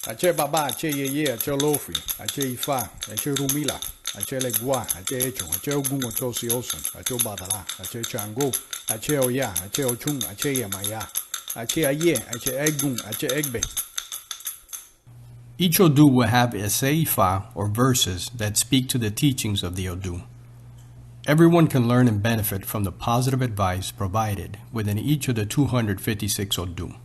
Ache baba, ache yeye, ache lofi, ache ifa, ache rumila, ache legua, ache echo, ache ogun, ache osiosun, ache badala, ache chango, ache oya, ache ochun, ache yamaya, ache aye, ache egun, ache egbe. Each Odu will have a seifa, or verses, that speak to the teachings of the Odu. Everyone can learn and benefit from the positive advice provided within each of the 256 Odu.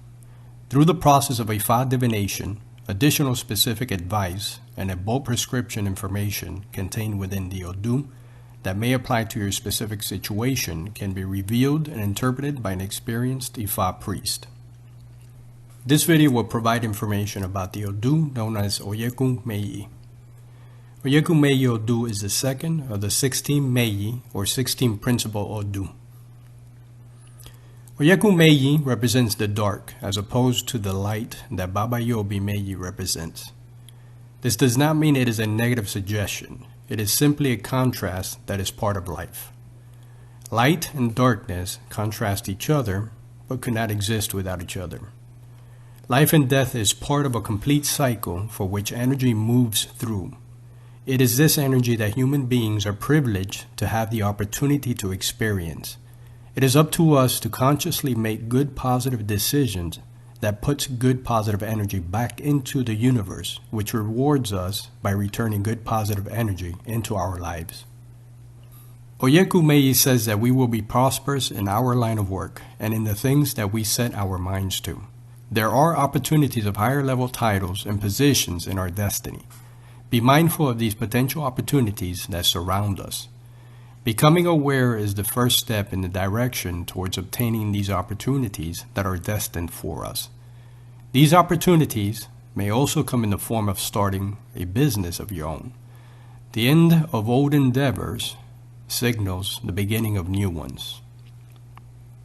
Through the process of Ifa divination, additional specific advice and a bulk prescription information contained within the Odu that may apply to your specific situation can be revealed and interpreted by an experienced Ifa priest. This video will provide information about the Odu known as Oyekun Meyi. Oyekun Meyi Odu is the second of the 16 Meyi, or 16 principal Odu. Oyekun Meyi represents the dark as opposed to the light that Baba Yobi Meyi represents. This does not mean it is a negative suggestion. It is simply a contrast that is part of life. Light and darkness contrast each other, but could not exist without each other. Life and death is part of a complete cycle for which energy moves through. It is this energy that human beings are privileged to have the opportunity to experience. It is up to us to consciously make good positive decisions that puts good positive energy back into the universe, which rewards us by returning good positive energy into our lives. Oyeku Meyi says that we will be prosperous in our line of work and in the things that we set our minds to. There are opportunities of higher level titles and positions in our destiny. Be mindful of these potential opportunities that surround us. Becoming aware is the first step in the direction towards obtaining these opportunities that are destined for us. These opportunities may also come in the form of starting a business of your own. The end of old endeavors signals the beginning of new ones.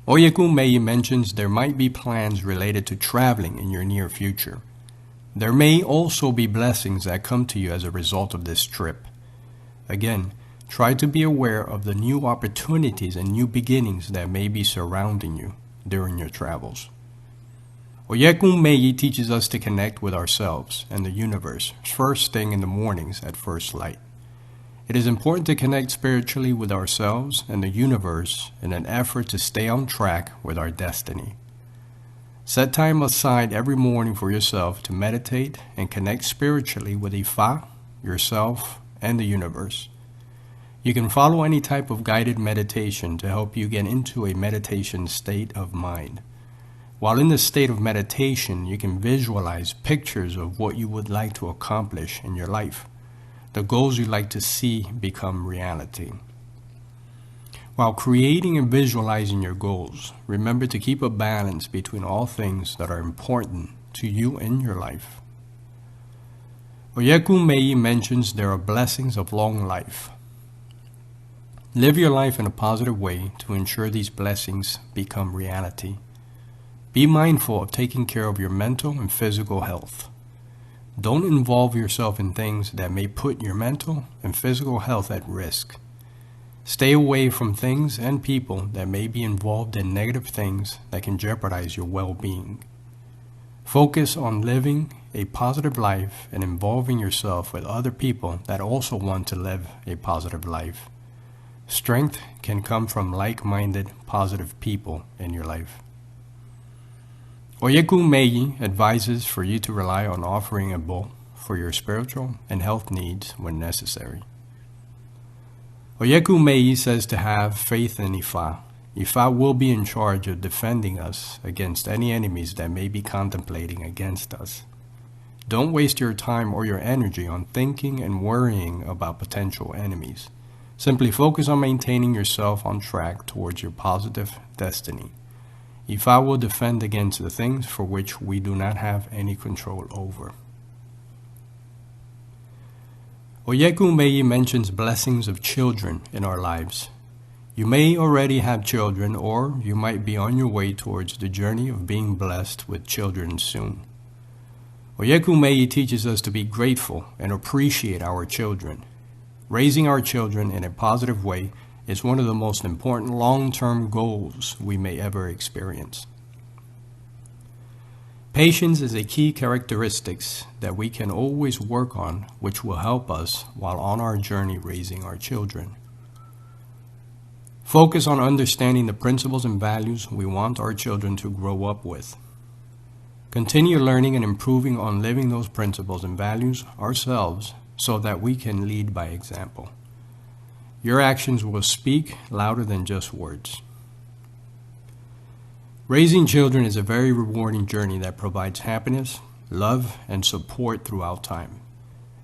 Oyekun Meyi mentions there might be plans related to traveling in your near future. There may also be blessings that come to you as a result of this trip. Again, try to be aware of the new opportunities and new beginnings that may be surrounding you during your travels. Oyekun Meyi teaches us to connect with ourselves and the universe first thing in the mornings at first light. It is important to connect spiritually with ourselves and the universe in an effort to stay on track with our destiny. Set time aside every morning for yourself to meditate and connect spiritually with Ifa, yourself, and the universe. You can follow any type of guided meditation to help you get into a meditation state of mind. While in the state of meditation, you can visualize pictures of what you would like to accomplish in your life. The goals you'd like to see become reality. While creating and visualizing your goals, remember to keep a balance between all things that are important to you in your life. Oyekun Meyi mentions there are blessings of long life. Live your life in a positive way to ensure these blessings become reality. Be mindful of taking care of your mental and physical health. Don't involve yourself in things that may put your mental and physical health at risk. Stay away from things and people that may be involved in negative things that can jeopardize your well-being. Focus on living a positive life and involving yourself with other people that also want to live a positive life. Strength can come from like-minded, positive people in your life. Oyekun Meyi advises for you to rely on offering a bowl for your spiritual and health needs when necessary. Oyekun Meyi says to have faith in Ifa. Ifa will be in charge of defending us against any enemies that may be contemplating against us. Don't waste your time or your energy on thinking and worrying about potential enemies. Simply focus on maintaining yourself on track towards your positive destiny. Ifa will defend against the things for which we do not have any control over. Oyekun Meyi mentions blessings of children in our lives. You may already have children, or you might be on your way towards the journey of being blessed with children soon. Oyekun Meyi teaches us to be grateful and appreciate our children. Raising our children in a positive way is one of the most important long-term goals we may ever experience. Patience is a key characteristic that we can always work on, which will help us while on our journey raising our children. Focus on understanding the principles and values we want our children to grow up with. Continue learning and improving on living those principles and values ourselves so that we can lead by example. Your actions will speak louder than just words. Raising children is a very rewarding journey that provides happiness, love, and support throughout time.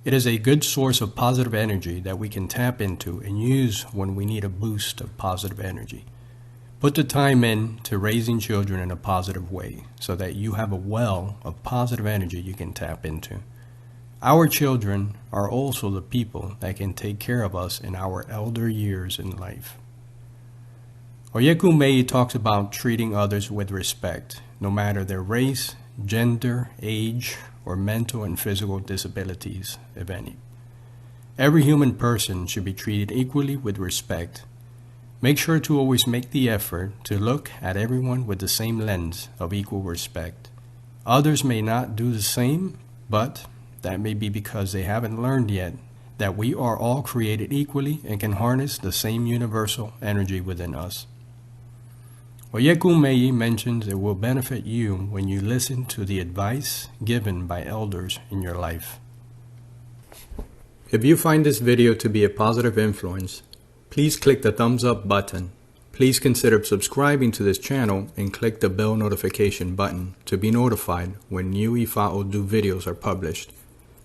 It is a good source of positive energy that we can tap into and use when we need a boost of positive energy. Put the time in to raising children in a positive way so that you have a well of positive energy you can tap into. Our children are also the people that can take care of us in our elder years in life. Oyekun Meyi talks about treating others with respect, no matter their race, gender, age, or mental and physical disabilities, if any. Every human person should be treated equally with respect. Make sure to always make the effort to look at everyone with the same lens of equal respect. Others may not do the same, but that may be because they haven't learned yet that we are all created equally and can harness the same universal energy within us. Oyekun Meyi mentions it will benefit you when you listen to the advice given by elders in your life. If you find this video to be a positive influence, please click the thumbs up button. Please consider subscribing to this channel and click the bell notification button to be notified when new Ifa Odu videos are published.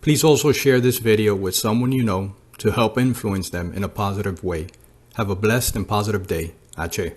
Please also share this video with someone you know to help influence them in a positive way. Have a blessed and positive day. Ache.